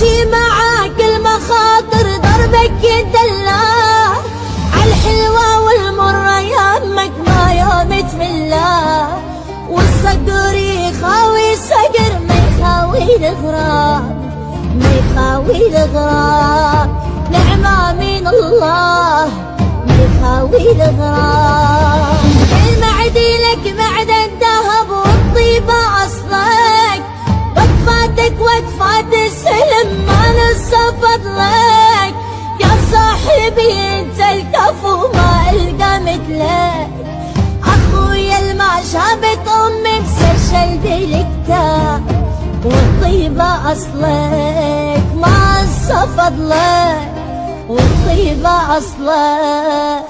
يمشي معاك المخاطر دربك يدلاه، عالحلوة والمرة يمك ما يوم تملاه، والصقر يخاوي صقر ما يخاوي الغراب، ما يخاوي الغراب، نعمة من الله ما يخاوي الغراب. المعدي لك معدن ذهب والطيبة أصلك، وقفاتك وقفات السلم ما ننسى فضلك، يا صاحبي انت الكفو ما القى مثلك، اخويا الما شابت امي مسرشل بالكتاب، والطيبة اصلك ما انسى فضلك، والطيبة اصلك.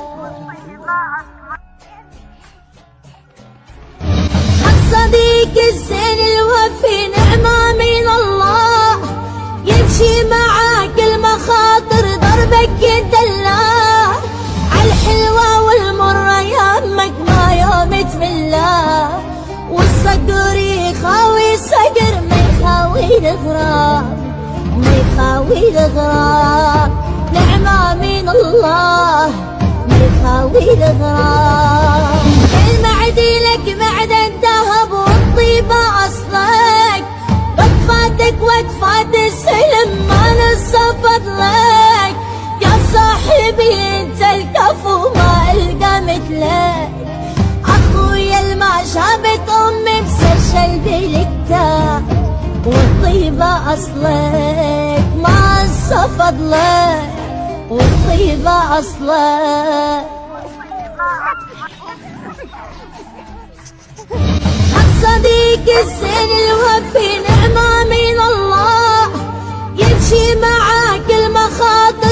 الصديق الزين الوفي نعمة من الله، يمشي معاك المخاطر دربك يدلاه، عالحلوة والمرة يمك ما يوم تملاه، والصقر يخاوي صقر ما يخاوي الغراب، ما يخاوي الغراب، نعمة من الله ما يخاوي الغراب. المعدي لك معدن ذهب والطيبة أصلك، وقفاتك وقفات السلم ما ننسى فضلك، يا صاحبي انت الكفو ما القى مثلك، اخويا الما شابت امي مسرشل بالكتاب، والطيبة اصلك ما انسى فضلك، والطيبة اصلك. الصديق الزين الوفي نعمة من الله، يمشي معاك المخاطر